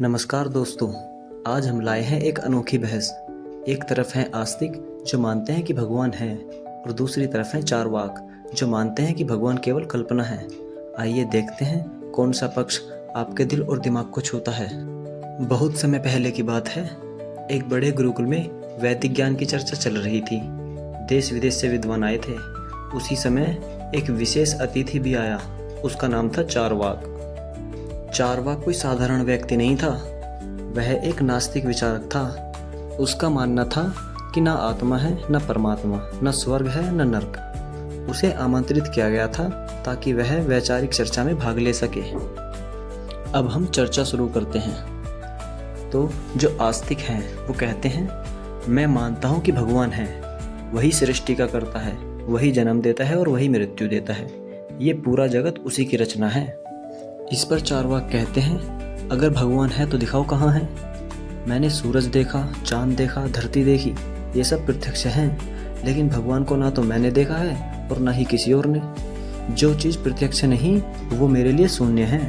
नमस्कार दोस्तों, आज हम लाए हैं एक अनोखी बहस। एक तरफ हैं आस्तिक जो मानते हैं कि भगवान है और दूसरी तरफ हैं चार्वाक जो मानते हैं कि भगवान केवल कल्पना है। आइए देखते हैं कौन सा पक्ष आपके दिल और दिमाग को छूता है। बहुत समय पहले की बात है, एक बड़े गुरुकुल में वैदिक ज्ञान की चर्चा चल रही थी। देश विदेश से विद्वान आए थे। उसी समय एक विशेष अतिथि भी आया। उसका नाम था चार्वाक। चार्वाक कोई साधारण व्यक्ति नहीं था, वह एक नास्तिक विचारक था। उसका मानना था कि ना आत्मा है, न परमात्मा, न स्वर्ग है, न नरक। उसे आमंत्रित किया गया था ताकि वह वैचारिक चर्चा में भाग ले सके। अब हम चर्चा शुरू करते हैं। तो जो आस्तिक हैं वो कहते हैं, मैं मानता हूँ कि भगवान है, वही सृष्टि का करता है, वही जन्म देता है और वही मृत्यु देता है। ये पूरा जगत उसी की रचना है। इस पर चार्वाक कहते हैं, अगर भगवान है तो दिखाओ कहाँ है। मैंने सूरज देखा, चांद देखा, धरती देखी, ये सब प्रत्यक्ष हैं, लेकिन भगवान को ना तो मैंने देखा है और ना ही किसी और ने। जो चीज़ प्रत्यक्ष नहीं वो मेरे लिए शून्य है।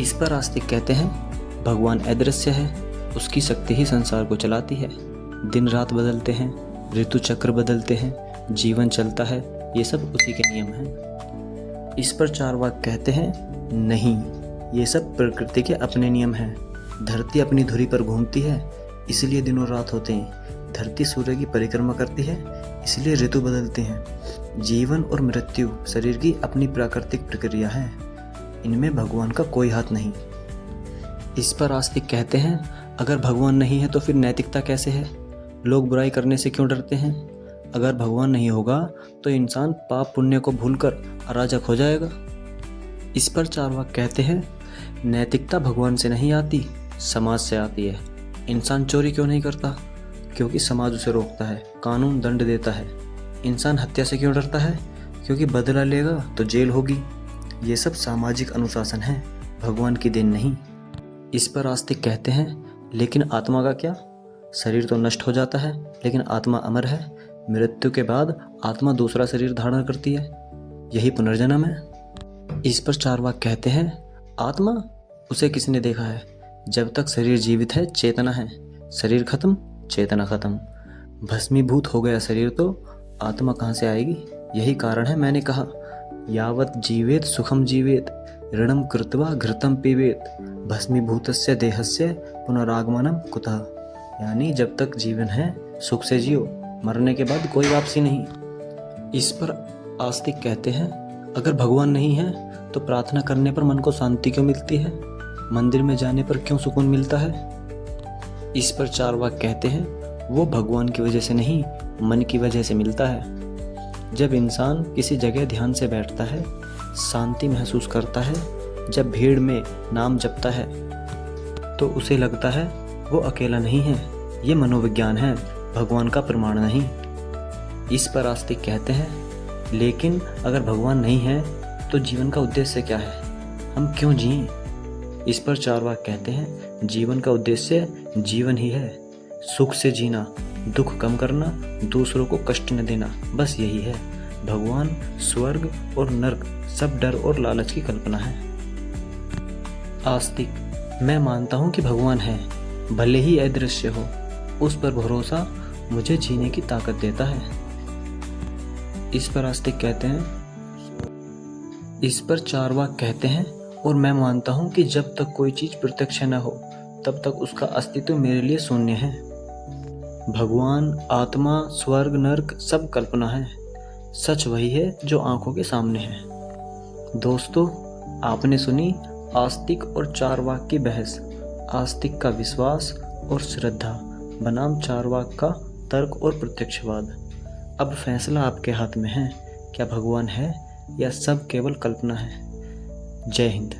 इस पर आस्तिक कहते हैं, भगवान अदृश्य है, उसकी शक्ति ही संसार को चलाती है। दिन रात बदलते हैं, ऋतु चक्र बदलते हैं, जीवन चलता है, ये सब उसी के नियम हैं। इस पर चार्वाक कहते हैं, नहीं, ये सब प्रकृति के अपने नियम हैं। धरती अपनी धुरी पर घूमती है, इसलिए दिन और रात होते हैं। धरती सूर्य की परिक्रमा करती है, इसलिए ऋतु बदलते हैं। जीवन और मृत्यु शरीर की अपनी प्राकृतिक प्रक्रिया है, इनमें भगवान का कोई हाथ नहीं। इस पर आस्तिक कहते हैं, अगर भगवान नहीं है तो फिर नैतिकता कैसे है? लोग बुराई करने से क्यों डरते हैं? अगर भगवान नहीं होगा तो इंसान पाप पुण्य को भूलकर अराजक हो जाएगा। इस पर चार्वाक कहते हैं, नैतिकता भगवान से नहीं आती, समाज से आती है। इंसान चोरी क्यों नहीं करता? क्योंकि समाज उसे रोकता है, कानून दंड देता है। इंसान हत्या से क्यों डरता है? क्योंकि बदला लेगा तो जेल होगी। ये सब सामाजिक अनुशासन है, भगवान की देन नहीं। इस पर आस्तिक कहते हैं, लेकिन आत्मा का क्या? शरीर तो नष्ट हो जाता है, लेकिन आत्मा अमर है। मृत्यु के बाद आत्मा दूसरा शरीर धारण करती है, यही पुनर्जन्म है। इस पर चार्वाक कहते हैं, आत्मा, उसे किसने देखा है? जब तक शरीर जीवित है चेतना है, शरीर खत्म चेतना खत्म। भस्मीभूत हो गया शरीर तो आत्मा कहाँ से आएगी? यही कारण है मैंने कहा, यावत जीवेत सुखम जीवेत, ऋणम कृत्वा घृतम पीवेत, भस्मीभूतस्य देहस्य पुनरागमनम कुतः। यानी जब तक जीवन है सुख से जियो, मरने के बाद कोई वापसी नहीं। इस पर आस्तिक कहते हैं, अगर भगवान नहीं है तो प्रार्थना करने पर मन को शांति क्यों मिलती है? मंदिर में जाने पर क्यों सुकून मिलता है? इस पर चार्वाक कहते हैं, वो भगवान की वजह से नहीं, मन की वजह से मिलता है। जब इंसान किसी जगह ध्यान से बैठता है, शांति महसूस करता है, जब भीड़ में नाम जपता है, तो उसे लगता है वो अकेला नहीं है। ये मनोविज्ञान है, भगवान का प्रमाण नहीं। इस पर आस्तिक कहते हैं, लेकिन अगर भगवान नहीं है तो जीवन का उद्देश्य क्या है? हम क्यों जिएं? इस पर चार्वाक कहते हैं, जीवन का उद्देश्य जीवन ही है। सुख से जीना, दुख कम करना, दूसरों को कष्ट न देना, बस यही है। भगवान, स्वर्ग और नरक सब डर और लालच की कल्पना है। आस्तिक, मैं मानता हूँ कि भगवान है, भले ही अदृश्य हो। उस पर भरोसा मुझे जीने की ताकत देता है। इस पर आस्तिक कहते हैं, इस पर चार्वाक कहते हैं, और मैं मानता हूँ कि जब तक कोई चीज़ प्रत्यक्ष न हो तब तक उसका अस्तित्व मेरे लिए शून्य है। भगवान, आत्मा, स्वर्ग, नरक सब कल्पना है। सच वही है जो आंखों के सामने है। दोस्तों, आपने सुनी आस्तिक और चार्वाक की बहस। आस्तिक का विश्वास और श्रद्धा बनाम चार्वाक का तर्क और प्रत्यक्षवाद। अब फैसला आपके हाथ में है, क्या भगवान है या सब केवल कल्पना है? जय हिंद।